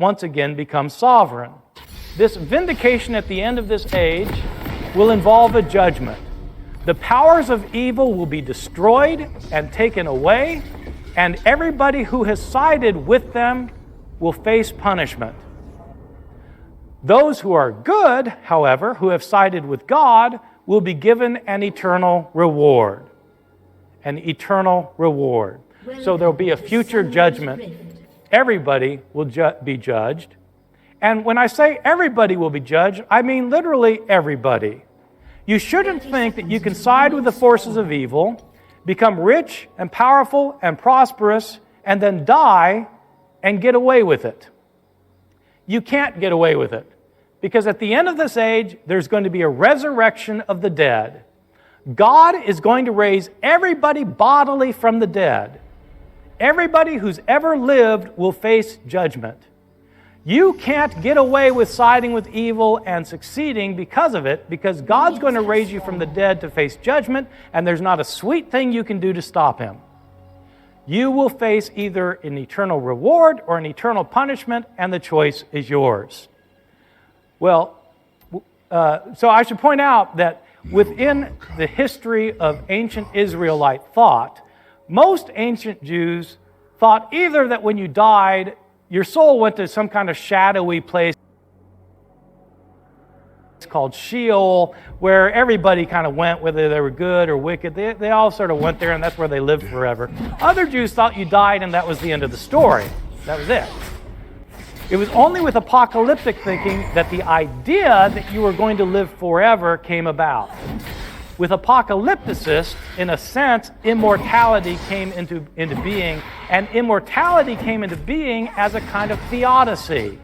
once again become sovereign. This vindication at the end of this age will involve a judgment. The powers of evil will be destroyed and taken away, and everybody who has sided with them will face punishment. Those who are good, however, who have sided with God, will be given an eternal reward. An eternal reward. So there will be a future judgment. Everybody will be judged. And when I say everybody will be judged, I mean literally everybody. You shouldn't think that you can side with the forces of evil, become rich and powerful and prosperous, and then die and get away with it. You can't get away with it. Because at the end of this age, there's going to be a resurrection of the dead. God is going to raise everybody bodily from the dead. Everybody who's ever lived will face judgment. You can't get away with siding with evil and succeeding because of it, because God's going to raise you from the dead to face judgment, and there's not a sweet thing you can do to stop Him. You will face either an eternal reward or an eternal punishment, and the choice is yours. Well, so I should point out that within the history of ancient Israelite thought, most ancient Jews thought either that when you died, your soul went to some kind of shadowy place called Sheol, where everybody kind of went, whether they were good or wicked. They all sort of went there, and that's where they lived forever. Other Jews thought you died, and that was the end of the story. That was it. It was only with apocalyptic thinking that the idea that you were going to live forever came about. With apocalypticists, in a sense, immortality came into being, and immortality came into being as a kind of theodicy,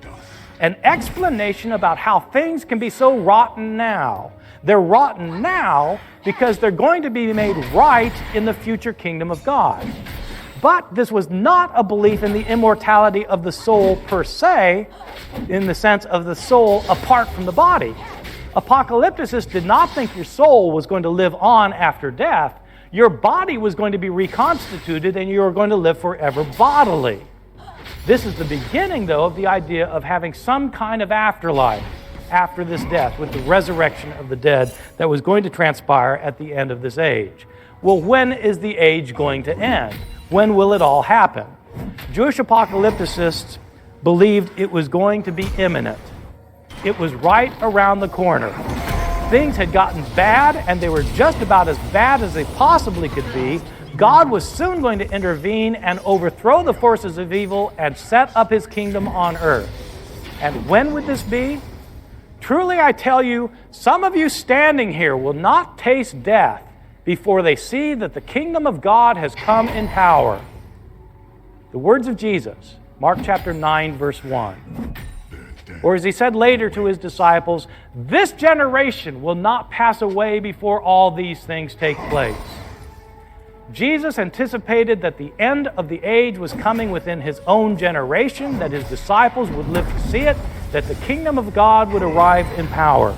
an explanation about how things can be so rotten now. They're rotten now because they're going to be made right in the future kingdom of God. But this was not a belief in the immortality of the soul per se, in the sense of the soul apart from the body. Apocalypticists did not think your soul was going to live on after death. Your body was going to be reconstituted and you were going to live forever bodily. This is the beginning, though, of the idea of having some kind of afterlife after this death, with the resurrection of the dead that was going to transpire at the end of this age. Well, when is the age going to end? When will it all happen? Jewish apocalypticists believed it was going to be imminent. It was right around the corner. Things had gotten bad, and they were just about as bad as they possibly could be. God was soon going to intervene and overthrow the forces of evil and set up His kingdom on earth. And when would this be? Truly I tell you, some of you standing here will not taste death before they see that the kingdom of God has come in power. The words of Jesus, Mark chapter 9, verse 1. Or as He said later to His disciples, this generation will not pass away before all these things take place. Jesus anticipated that the end of the age was coming within His own generation, that His disciples would live to see it, that the kingdom of God would arrive in power.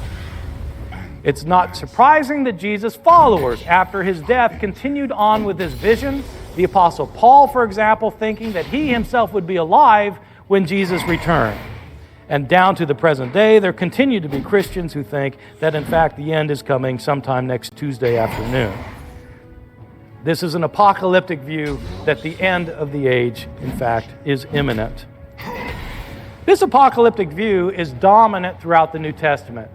It's not surprising that Jesus' followers, after His death, continued on with this vision. The Apostle Paul, for example, thinking that he himself would be alive when Jesus returned. And down to the present day, there continue to be Christians who think that, in fact, the end is coming sometime next Tuesday afternoon. This is an apocalyptic view that the end of the age, in fact, is imminent. This apocalyptic view is dominant throughout the New Testament.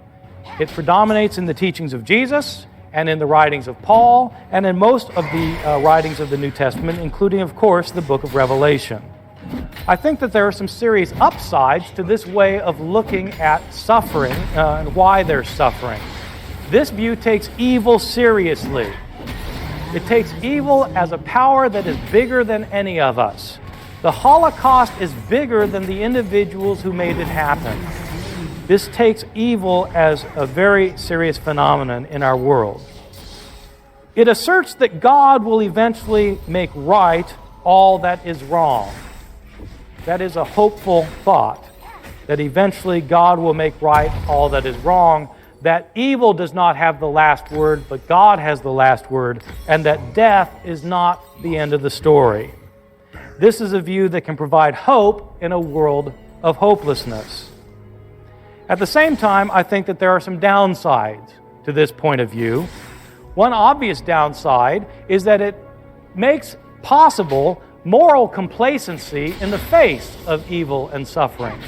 It predominates in the teachings of Jesus and in the writings of Paul and in most of the writings of the New Testament, including, of course, the book of Revelation. I think that there are some serious upsides to this way of looking at suffering and why there's suffering. This view takes evil seriously. It takes evil as a power that is bigger than any of us. The Holocaust is bigger than the individuals who made it happen. This takes evil as a very serious phenomenon in our world. It asserts that God will eventually make right all that is wrong. That is a hopeful thought, that eventually God will make right all that is wrong, that evil does not have the last word, but God has the last word, and that death is not the end of the story. This is a view that can provide hope in a world of hopelessness. At the same time, I think that there are some downsides to this point of view. One obvious downside is that it makes possible moral complacency in the face of evil and suffering.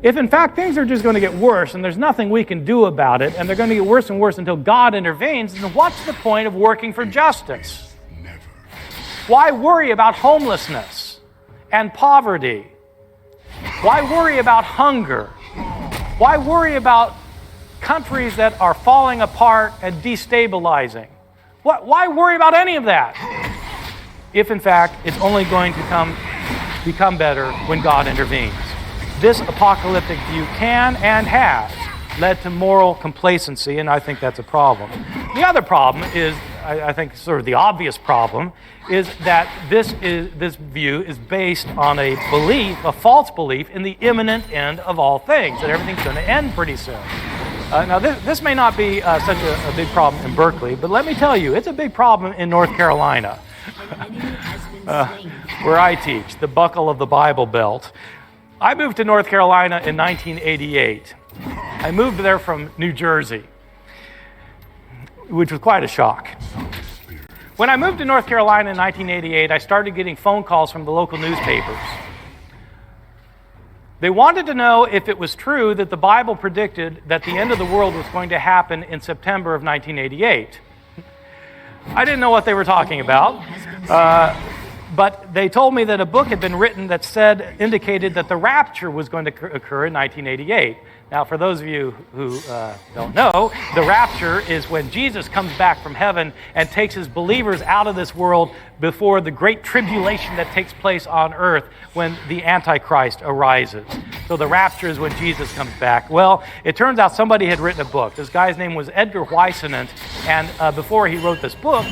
If in fact things are just going to get worse and there's nothing we can do about it, and they're going to get worse and worse until God intervenes, then what's the point of working for justice? Why worry about homelessness and poverty? Why worry about hunger? Why worry about countries that are falling apart and destabilizing? Why worry about any of that? If in fact it's only going to become better when God intervenes. This apocalyptic view can and has led to moral complacency, and I think that's a problem. The other problem is, I think sort of the obvious problem, is that this view is based on a belief, a false belief, in the imminent end of all things, that everything's going to end pretty soon. Now, this may not be such a big problem in Berkeley, but let me tell you, it's a big problem in North Carolina, where I teach, the buckle of the Bible Belt. I moved to North Carolina in 1988. I moved there from New Jersey, which was quite a shock. When I moved to North Carolina in 1988, I started getting phone calls from the local newspapers. They wanted to know if it was true that the Bible predicted that the end of the world was going to happen in September of 1988. I didn't know what they were talking about, but they told me that a book had been written that indicated that the rapture was going to occur in 1988. Now, for those of you who don't know, the rapture is when Jesus comes back from heaven and takes his believers out of this world before the great tribulation that takes place on earth when the Antichrist arises. So the rapture is when Jesus comes back. Well, it turns out somebody had written a book. This guy's name was Edgar Whisenant, and before he wrote this book,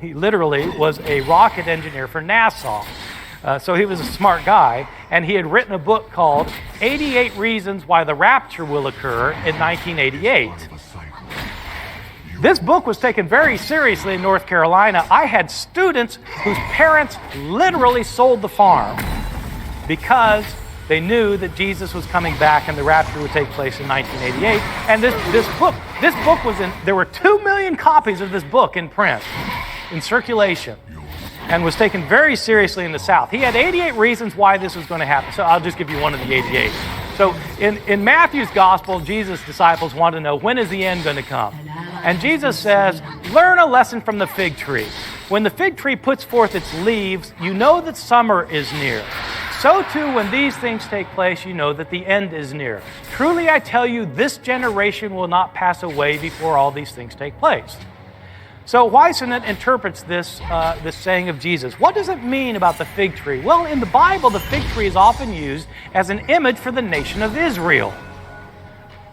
he literally was a rocket engineer for NASA. So he was a smart guy, and he had written a book called 88 Reasons Why the Rapture Will Occur in 1988. This book was taken very seriously in North Carolina. I had students whose parents literally sold the farm because they knew that Jesus was coming back and the rapture would take place in 1988. And this book was there were 2 million copies of this book in print, in circulation, and was taken very seriously in the South. He had 88 reasons why this was going to happen. So I'll just give you one of the 88. So in Matthew's gospel, Jesus' disciples want to know, when is the end going to come? And Jesus says, learn a lesson from the fig tree. When the fig tree puts forth its leaves, you know that summer is near. So too, when these things take place, you know that the end is near. Truly I tell you, this generation will not pass away before all these things take place. So Whisenant interprets this saying of Jesus. What does it mean about the fig tree? Well, in the Bible, the fig tree is often used as an image for the nation of Israel.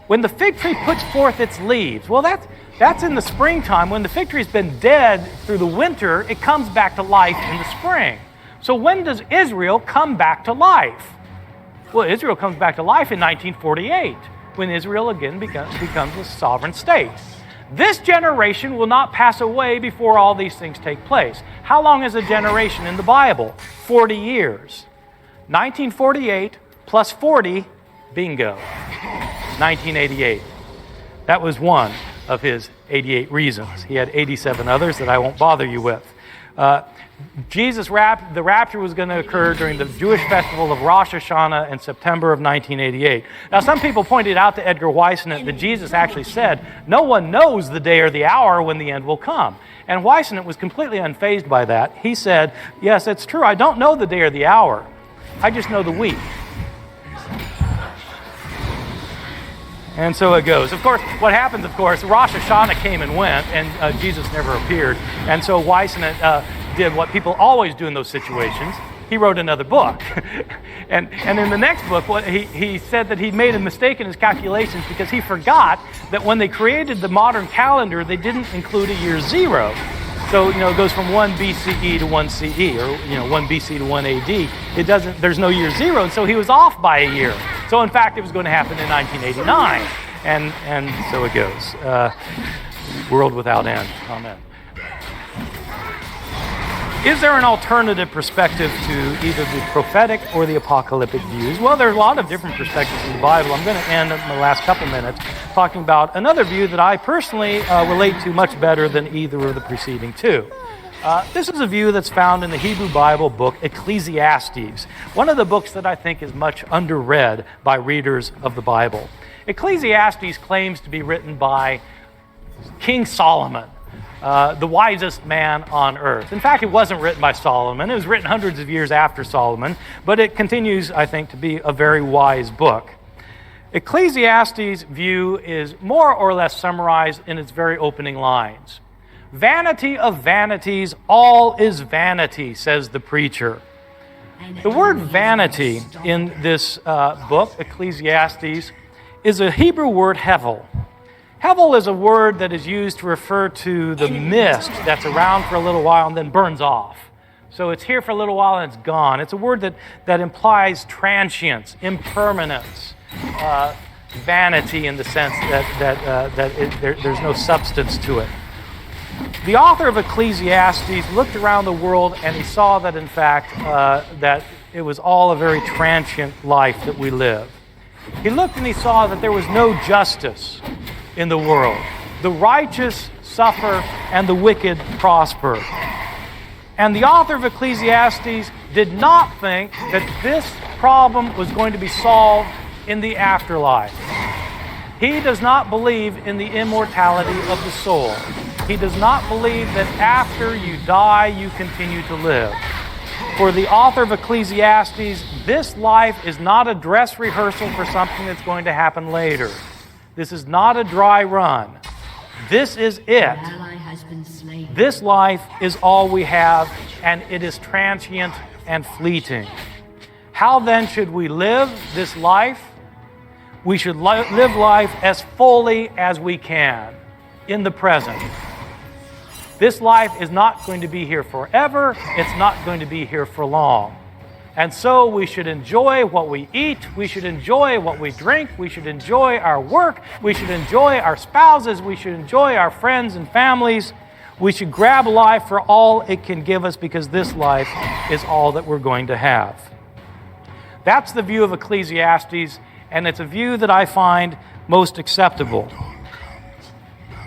When the fig tree puts forth its leaves, well, that's in the springtime. When the fig tree's been dead through the winter, it comes back to life in the spring. So when does Israel come back to life? Well, Israel comes back to life in 1948, when Israel again becomes a sovereign state. This generation will not pass away before all these things take place. How long is a generation in the Bible? 40 years. 1948 plus 40, bingo. 1988. That was one of his 88 reasons. He had 87 others that I won't bother you with. The rapture was going to occur during the Jewish festival of Rosh Hashanah in September of 1988. Now, some people pointed out to Edgar Whisenant that Jesus actually said, no one knows the day or the hour when the end will come. And Whisenant was completely unfazed by that. He said, yes, it's true, I don't know the day or the hour. I just know the week. And so it goes. Of course, what happens, Rosh Hashanah came and went, and Jesus never appeared. And so Whisenant did what people always do in those situations. He wrote another book. and in the next book, he said that he made a mistake in his calculations because he forgot that when they created the modern calendar, they didn't include a year zero. So, it goes from 1 BCE to 1 CE, or, 1 BC to 1 AD. There's no year zero, and so he was off by a year. So, in fact, it was going to happen in 1989. And so it goes. World without end. Amen. Is there an alternative perspective to either the prophetic or the apocalyptic views? Well, there's a lot of different perspectives in the Bible. I'm going to end in the last couple minutes talking about another view that I personally relate to much better than either of the preceding two. This is a view that's found in the Hebrew Bible book Ecclesiastes, one of the books that I think is much underread by readers of the Bible. Ecclesiastes claims to be written by King Solomon, the wisest man on earth. In fact, it wasn't written by Solomon. It was written hundreds of years after Solomon, but it continues, I think, to be a very wise book. Ecclesiastes' view is more or less summarized in its very opening lines. Vanity of vanities, all is vanity, says the preacher. The word vanity in this book, Ecclesiastes, is a Hebrew word hevel. Hevel is a word that is used to refer to the mist that's around for a little while and then burns off. So it's here for a little while and it's gone. It's a word that implies transience, impermanence, vanity in the sense that there's no substance to it. The author of Ecclesiastes looked around the world and he saw that, in fact, that it was all a very transient life that we live. He looked and he saw that there was no justice in the world. The righteous suffer and the wicked prosper. And the author of Ecclesiastes did not think that this problem was going to be solved in the afterlife. He does not believe in the immortality of the soul. He does not believe that after you die, you continue to live. For the author of Ecclesiastes, this life is not a dress rehearsal for something that's going to happen later. This is not a dry run. This is it. This life is all we have, and it is transient and fleeting. How then should we live this life? We should live life as fully as we can in the present. This life is not going to be here forever. It's not going to be here for long. And so we should enjoy what we eat. We should enjoy what we drink. We should enjoy our work. We should enjoy our spouses. We should enjoy our friends and families. We should grab life for all it can give us because this life is all that we're going to have. That's the view of Ecclesiastes, and it's a view that I find most acceptable.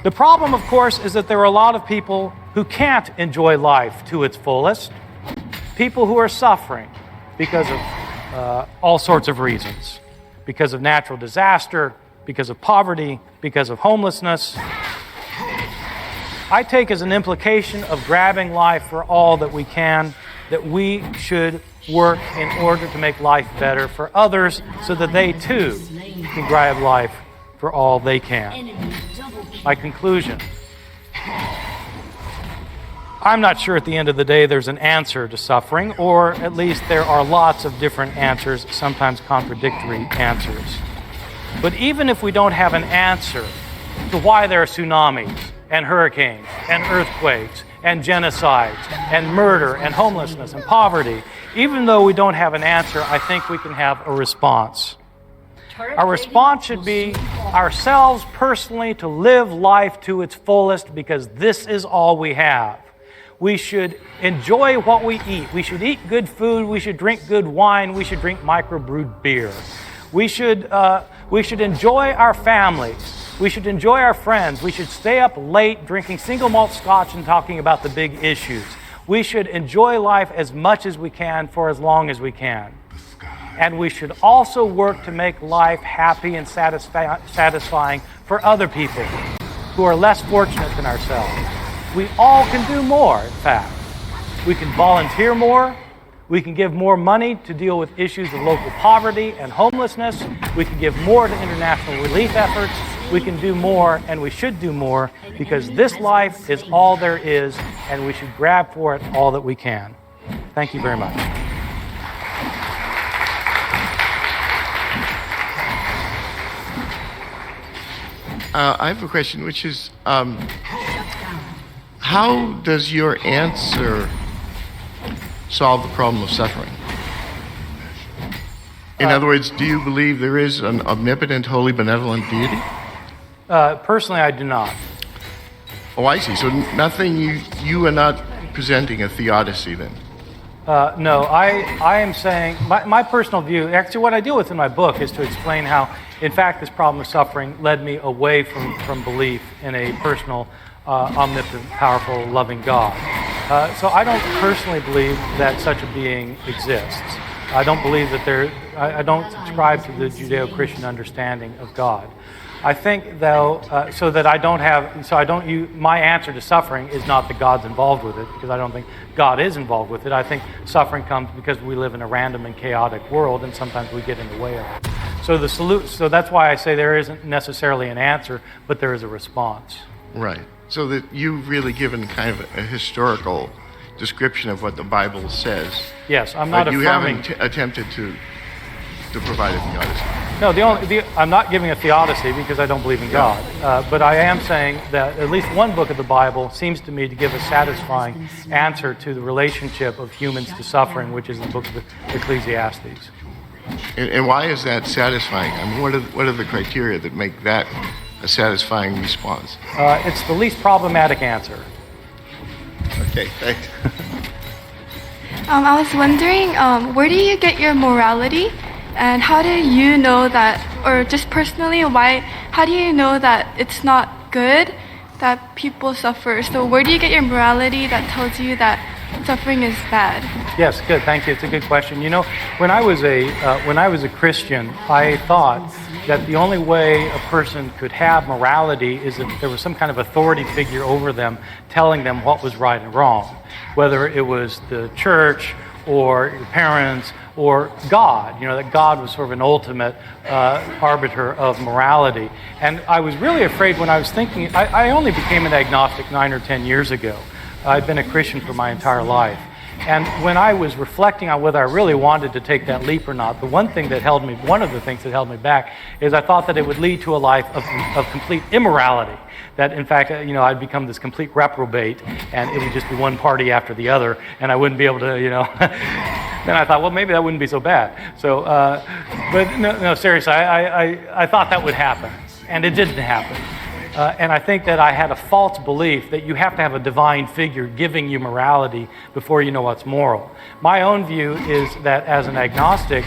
The problem, of course, is that there are a lot of people who can't enjoy life to its fullest, people who are suffering because of all sorts of reasons, because of natural disaster, because of poverty, because of homelessness. I take as an implication of grabbing life for all that we can, that we should work in order to make life better for others so that they too can grab life for all they can. My conclusion. I'm not sure at the end of the day there's an answer to suffering, or at least there are lots of different answers, sometimes contradictory answers. But even if we don't have an answer to why there are tsunamis and hurricanes and earthquakes and genocides and murder and homelessness and poverty, even though we don't have an answer, I think we can have a response. Our response should be ourselves personally to live life to its fullest because this is all we have. We should enjoy what we eat. We should eat good food. We should drink good wine. We should drink microbrewed beer. We should enjoy our families. We should enjoy our friends. We should stay up late drinking single malt scotch and talking about the big issues. We should enjoy life as much as we can for as long as we can. And we should also work to make life happy and satisfying for other people who are less fortunate than ourselves. We all can do more, in fact. We can volunteer more. We can give more money to deal with issues of local poverty and homelessness. We can give more to international relief efforts. We can do more, and we should do more, because this life is all there is, and we should grab for it all that we can. Thank you very much. I have a question, which is, how does your answer solve the problem of suffering? In other words, do you believe there is an omnipotent, holy, benevolent deity? Personally, I do not. Oh, I see. So nothing you are not presenting a theodicy then? No, I am saying, my personal view, actually what I deal with in my book is to explain how, in fact, this problem of suffering led me away from belief in a personal, omnipotent, powerful, loving God. So I don't personally believe that such a being exists. I don't believe that I don't subscribe to the Judeo-Christian understanding of God. I think, though, my answer to suffering is not that God's involved with it, because I don't think God is involved with it. I think suffering comes because we live in a random and chaotic world, and sometimes we get in the way of it. So that's why I say there isn't necessarily an answer, but there is a response. Right. So that you've really given kind of a historical description of what the Bible says. Yes, I'm not affirming. You haven't attempted to provide a theodicy. No, I'm not giving a theodicy because I don't believe in God. But I am saying that at least one book of the Bible seems to me to give a satisfying answer to the relationship of humans to suffering, which is the book of Ecclesiastes. And why is that satisfying? I mean, what are the criteria that make that a satisfying response? It's the least problematic answer. Okay, thanks. I was wondering, where do you get your morality? And how do you know that, or just personally, how do you know that it's not good that people suffer? So where do you get your morality that tells you that suffering is bad? Yes, good, thank you. It's a good question. You know, when I was a Christian, I thought that the only way a person could have morality is if there was some kind of authority figure over them telling them what was right and wrong, whether it was the church or your parents or God, that God was sort of an ultimate arbiter of morality. And I was really afraid when I was thinking, I only became an agnostic 9 or 10 years ago. I've been a Christian for my entire life. And when I was reflecting on whether I really wanted to take that leap or not, one of the things that held me back is I thought that it would lead to a life of complete immorality. That in fact, I'd become this complete reprobate, and it would just be one party after the other, and I wouldn't be able to, Then I thought, well, maybe that wouldn't be so bad. So, but no, seriously, I thought that would happen, and it didn't happen. And I think that I had a false belief that you have to have a divine figure giving you morality before you know what's moral. My own view is that as an agnostic,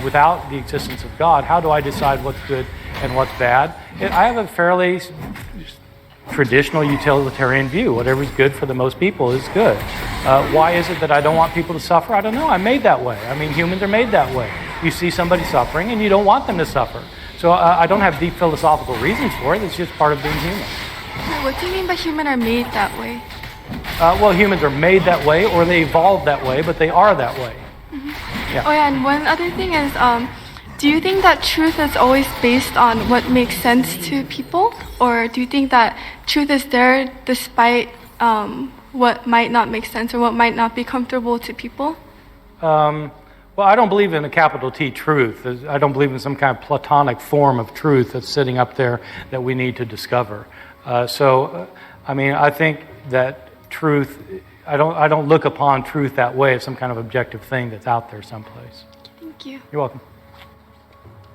without the existence of God, how do I decide what's good and what's bad? I have a fairly traditional utilitarian view. Whatever's good for the most people is good. Why is it that I don't want people to suffer? I don't know. I'm made that way. I mean, humans are made that way. You see somebody suffering and you don't want them to suffer. So I don't have deep philosophical reasons for it. It's just part of being human. What do you mean by human are made that way? Well, humans are made that way, or they evolved that way, but they are that way. Mm-hmm. Yeah. Oh yeah, and one other thing is, do you think that truth is always based on what makes sense to people? Or do you think that truth is there despite what might not make sense or what might not be comfortable to people? Well, I don't believe in a capital T truth. I don't believe in some kind of Platonic form of truth that's sitting up there that we need to discover. I think that truth, I don't look upon truth that way as some kind of objective thing that's out there someplace. Thank you. You're welcome.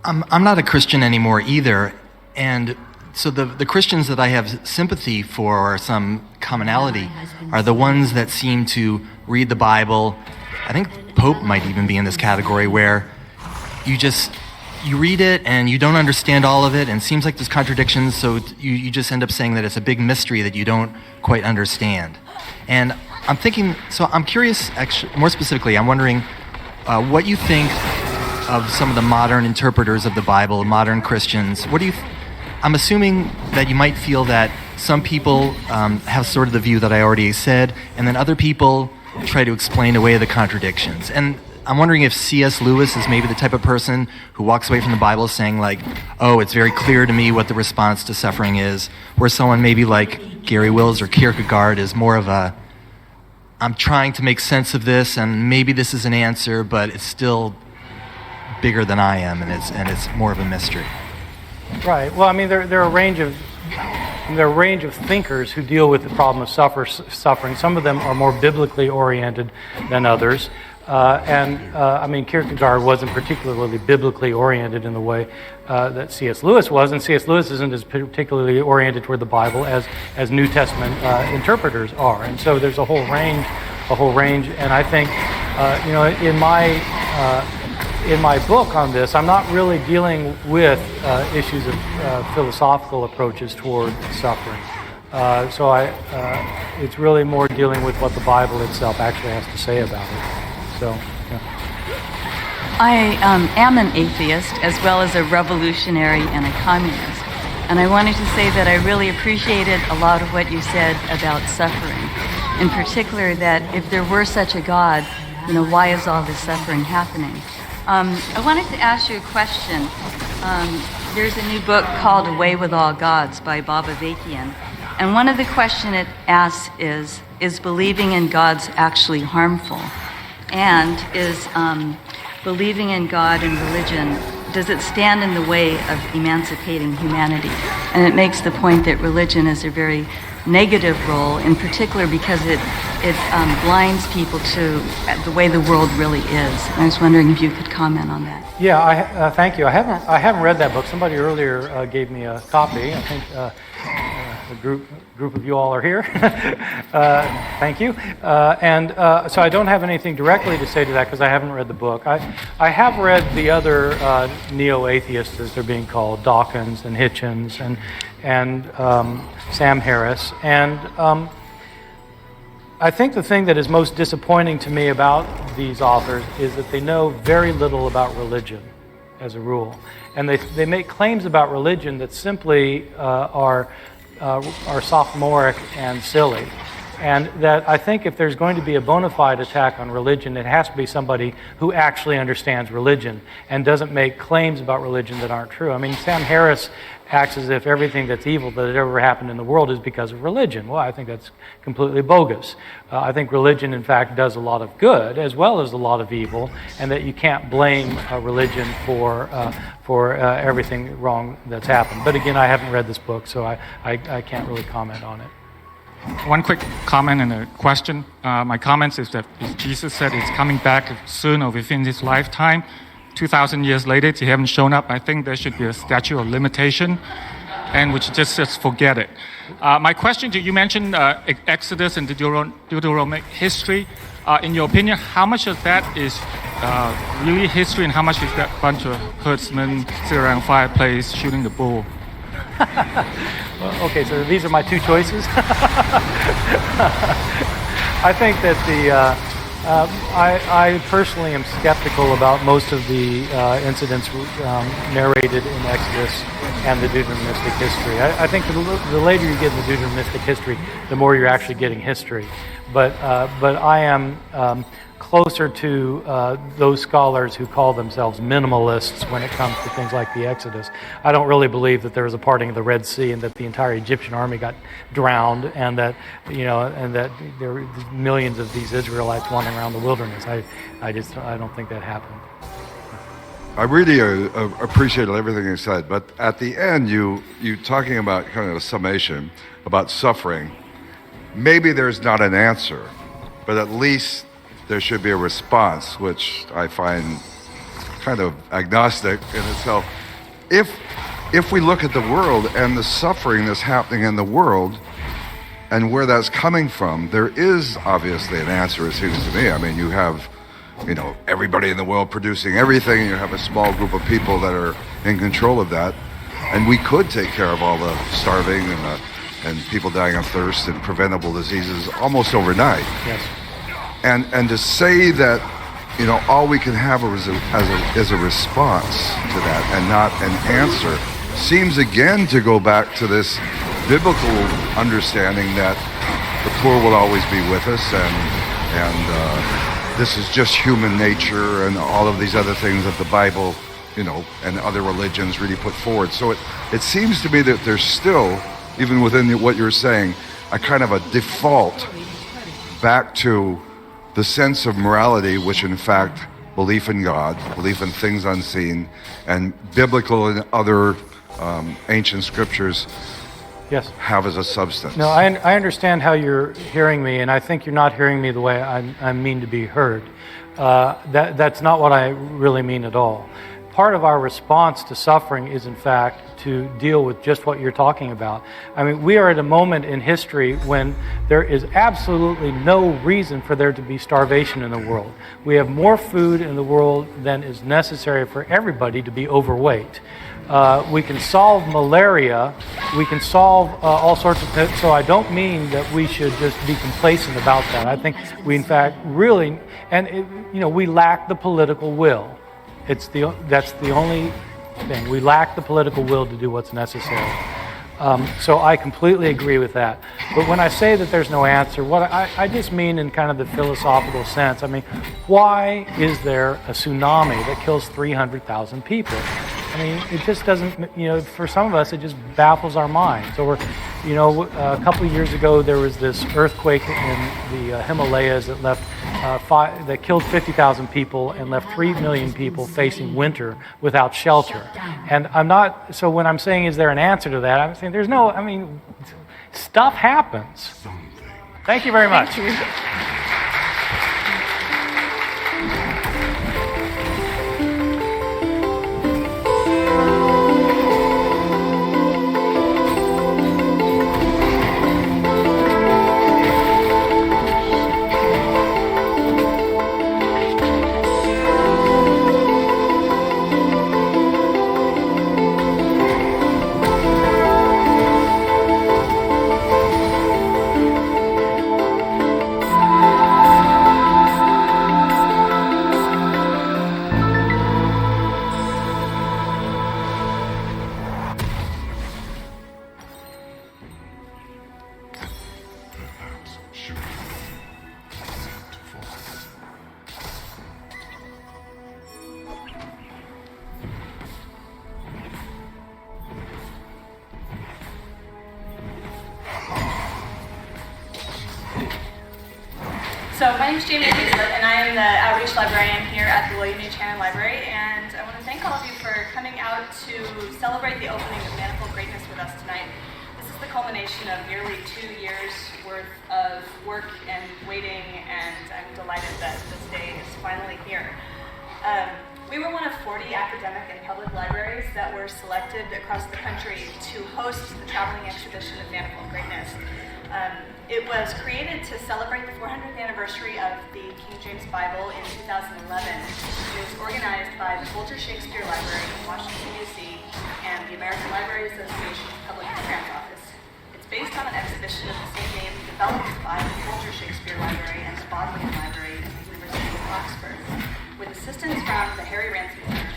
I'm not a Christian anymore either, and so the Christians that I have sympathy for or some commonality are the ones that seem to read the Bible. I think Pope might even be in this category, where you read it and you don't understand all of it, and it seems like there's contradictions, so you just end up saying that it's a big mystery that you don't quite understand. And I'm curious, actually, more specifically, I'm wondering what you think of some of the modern interpreters of the Bible, modern Christians. I'm assuming that you might feel that some people have sort of the view that I already said, and then other people try to explain away the contradictions. And I'm wondering if C.S. Lewis is maybe the type of person who walks away from the Bible saying like, oh, it's very clear to me what the response to suffering is, where someone maybe like Gary Wills or Kierkegaard is more of a, I'm trying to make sense of this, and maybe this is an answer, but it's still bigger than I am, and it's more of a mystery. Right. Well, I mean, there are a range of thinkers who deal with the problem of suffering. Some of them are more biblically oriented than others. I mean, Kierkegaard wasn't particularly biblically oriented in the way that C.S. Lewis was, and C.S. Lewis isn't as particularly oriented toward the Bible as New Testament interpreters are. And so there's a whole range. And I think, in my book on this, I'm not really dealing with issues of philosophical approaches toward suffering. It's really more dealing with what the Bible itself actually has to say about it. So, yeah. I am an atheist as well as a revolutionary and a communist. And I wanted to say that I really appreciated a lot of what you said about suffering. In particular, that if there were such a God, why is all this suffering happening? I wanted to ask you a question. There's a new book called Away with All Gods by Baba Vakian. And one of the questions it asks is believing in God's actually harmful? And is believing in God and religion, does it stand in the way of emancipating humanity? And it makes the point that religion is a very negative role, in particular because it blinds people to the way the world really is. And I was wondering if you could comment on that. Yeah, thank you. I haven't read that book. Somebody earlier gave me a copy. I think a group of you all are here. Thank you. So I don't have anything directly to say to that because I haven't read the book. I have read the other neo-atheists, as they're being called, Dawkins and Hitchens and Sam Harris. And I think the thing that is most disappointing to me about these authors is that they know very little about religion as a rule. And they make claims about religion that simply are sophomoric and silly. And that I think if there's going to be a bona fide attack on religion, it has to be somebody who actually understands religion and doesn't make claims about religion that aren't true. I mean, Sam Harris acts as if everything that's evil that had ever happened in the world is because of religion. Well, I think that's completely bogus. I think religion, in fact, does a lot of good as well as a lot of evil, and that you can't blame religion for everything wrong that's happened. But again, I haven't read this book, so I can't really comment on it. One quick comment and a question. My comments is that if Jesus said he's coming back soon or within his lifetime, 2,000 years later, he haven't shown up, I think there should be a statute of limitation, and we should just forget it. My question to you mentioned Exodus and Deuteronomic history. In your opinion, how much of that is really history and how much is that bunch of herdsmen sitting around a fireplace shooting the bull? Well, okay, so these are my two choices. I think that I personally am skeptical about most of the incidents narrated in Exodus and the Deuteronomistic history. I think the later you get in the Deuteronomistic history, the more you're actually getting history. But I am closer to those scholars who call themselves minimalists when it comes to things like the Exodus. I don't really believe that there was a parting of the Red Sea and that the entire Egyptian army got drowned and that there were millions of these Israelites wandering around the wilderness. I don't think that happened. I really appreciated everything you said, but at the end, you talking about kind of a summation about suffering. Maybe there's not an answer, but at least there should be a response, which I find kind of agnostic in itself. If we look at the world and the suffering that's happening in the world and where that's coming from, there is obviously an answer, it seems to me. I mean, you have, everybody in the world producing everything. You have a small group of people that are in control of that. And we could take care of all the starving and people dying of thirst and preventable diseases almost overnight. Yes. And to say that, all we can have is a response to that and not an answer seems again to go back to this biblical understanding that the poor will always be with us and this is just human nature and all of these other things that the Bible, and other religions really put forward. So it seems to me that there's still, even within what you're saying, a kind of a default back to the sense of morality, which in fact, belief in God, belief in things unseen, and biblical and other ancient scriptures Yes. have as a substance. No, I understand how you're hearing me, and I think you're not hearing me the way I mean to be heard. That's not what I really mean at all. Part of our response to suffering is, in fact, to deal with just what you're talking about. I mean, we are at a moment in history when there is absolutely no reason for there to be starvation in the world. We have more food in the world than is necessary for everybody to be overweight. We can solve malaria. We can solve all sorts of things. So I don't mean that we should just be complacent about that. I think we, in fact, really, we lack the political will. That's the only thing. We lack the political will to do what's necessary. So I completely agree with that. But when I say that there's no answer, what I just mean in kind of the philosophical sense. I mean, why is there a tsunami that kills 300,000 people? I mean, it just doesn't, for some of us, it just baffles our minds. Or, a couple of years ago, there was this earthquake in the Himalayas that that killed 50,000 people and left 3 million people facing winter without shelter. And so when I'm saying, is there an answer to that? I'm saying stuff happens. Thank you very much. Thank you. So my name is Jamie Hazlett, and I am the Outreach Librarian here at the William H. Hannon Library, and I want to thank all of you for coming out to celebrate the opening of Manifold Greatness with us tonight. This is the culmination of nearly 2 years worth of work and waiting, and I'm delighted that this day is finally here. We were one of 40 academic and public libraries that were selected across the country to host the traveling exhibition of Manifold Greatness. It was created to celebrate the 400th anniversary of the King James Bible in 2011. It was organized by the Folger Shakespeare Library in Washington, D.C. and the American Library Association's Public Programs Office. It's based on an exhibition of the same name developed by the Folger Shakespeare Library and the Bodleian Library at the University of Oxford, with assistance from the Harry Ransom Center.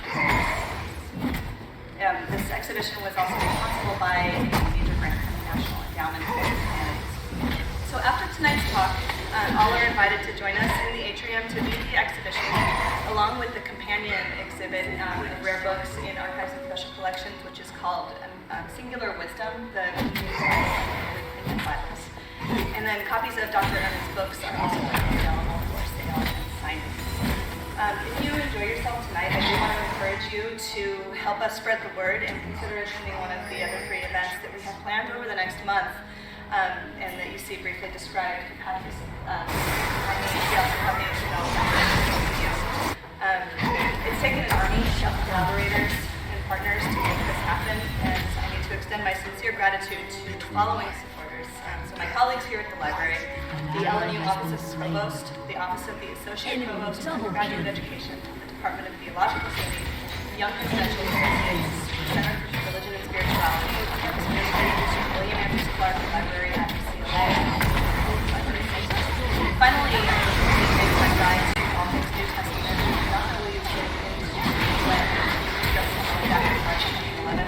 This exhibition was also responsible by a major grant from the National Endowment for Humanities. So after tonight's talk, all are invited to join us in the atrium to view the exhibition, along with the companion exhibit of rare books in Archives and Special Collections, which is called Singular Wisdom, the Bibles. And then copies of Dr. Emmons' books are also available for sale and signing. If you enjoy yourself tonight, I do want to encourage you to help us spread the word and consider attending one of the other 3 events that we have planned over the next month. And that you see briefly described. It's taken an army of collaborators and partners to make this happen, and I need to extend my sincere gratitude to the following supporters. So my colleagues here at the library, the LNU Office of Provost, the Office of the Associate Provost of Undergraduate Education, the Department of Theological Studies, the Young Presidential Associates, Center for Religion and Spirituality, Campus Administrators, William Andrews Clark Library at UCLA. Finally, I would like to thank my guide to all things New Testament, not only getting into when just back in March 2011.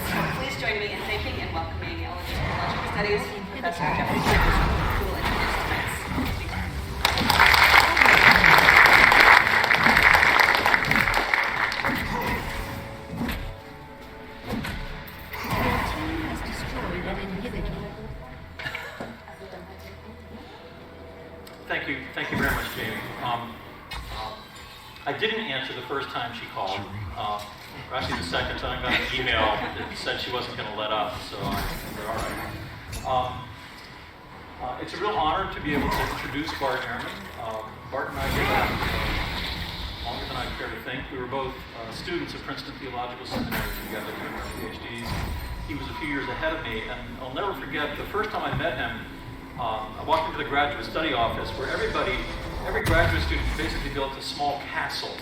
So please join me in thanking and welcoming Theological Studies Professor Jeffrey Sanders, who will introduce tonight's speaker. Thank you very much, Jamie. I didn't answer the first time she called. Or actually the second time I got an email that said she wasn't going to let up, so I said, all right. It's a real honor to be able to introduce Bart Ehrman. Bart and I go back longer than I care to think. We were both students at Princeton Theological Seminary together during our PhDs. He was a few years ahead of me, and I'll never forget the first time I met him. I walked into the graduate study office where every graduate student basically built a small castle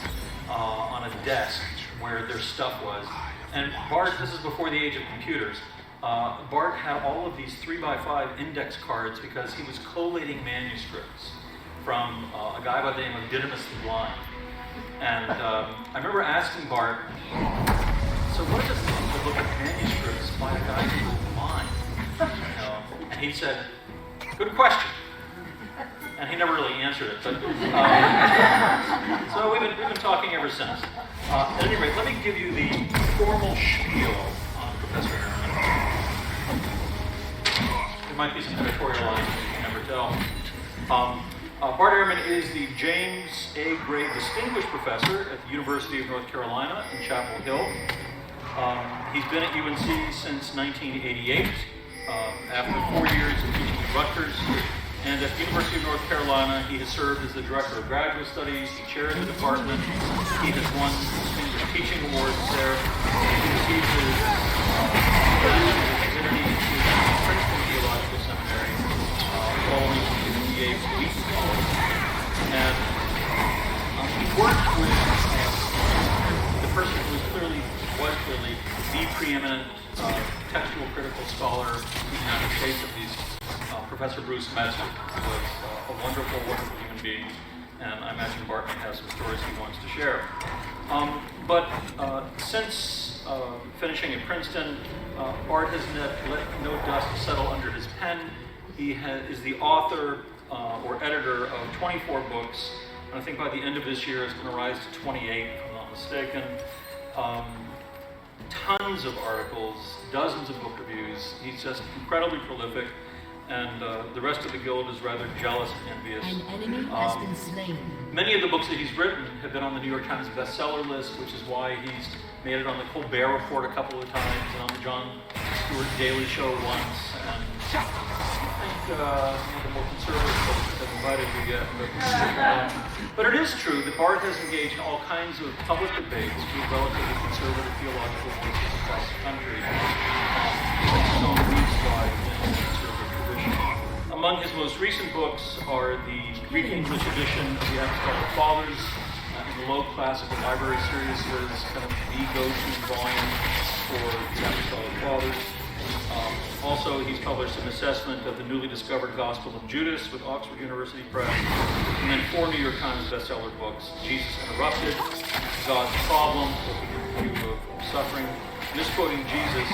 on a desk where their stuff was. And Bart, this is before the age of computers, Bart had all of these 3x5 index cards because he was collating manuscripts from a guy by the name of Didymus the Blind. And I remember asking Bart, so what does it mean to look at manuscripts by a guy who's blind? And he said, good question. And he never really answered it, but so we've been talking ever since. At any rate, let me give you the formal spiel on Professor Ehrman. There might be some editorial lines you can never tell. Bart Ehrman is the James A. Gray Distinguished Professor at the University of North Carolina in Chapel Hill. He's been at UNC since 1988, after 4 years of teaching at Rutgers. And at the University of North Carolina, he has served as the Director of Graduate Studies. He chairs the department. He has won distinguished teaching awards there. He received his divinity at Princeton Theological Seminary, following his MBA from Wheaton College. And he worked with the person who was clearly the preeminent textual critical scholar in the United States, at least. Professor Bruce Metzger was a wonderful, wonderful human being, and I imagine Bart may have some stories he wants to share. But since finishing at Princeton, Bart has let no dust settle under his pen. He is the author or editor of 24 books, and I think by the end of this year it's going to rise to 28, if I'm not mistaken. Tons of articles, dozens of book reviews. He's just incredibly prolific. And the rest of the guild is rather jealous and envious. An enemy has been slain. Many of the books that he's written have been on the New York Times bestseller list, which is why he's made it on the Colbert Report a couple of times and on the Jon Stewart Daily Show once. And I think some of the more conservative folks have invited you yet. But it is true that Bart has engaged in all kinds of public debates with relatively conservative theological voices across the country. His own roots lie in conservative tradition. Among his most recent books are the Greek English edition of the Apostolic Fathers, and the Low Classical Library series is kind of the go-to volume for the Apostolic Fathers. Also, he's published an assessment of the newly discovered Gospel of Judas with Oxford University Press, and then 4 New York Times bestseller books: Jesus Interrupted, God's Problem, looking at the view of suffering, Misquoting Jesus,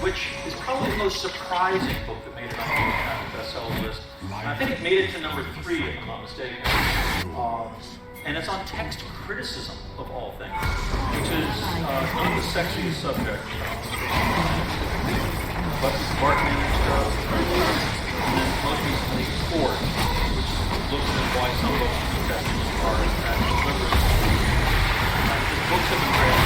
which is probably the most surprising book that made it on the New York Times bestseller list. And I think it made it to number 3, if I'm not mistaken. And it's on text criticism, of all things, which is not the sexiest subject. But Bart managed and then most recently Ford, which looks at why some books are as deliberate. His books have been read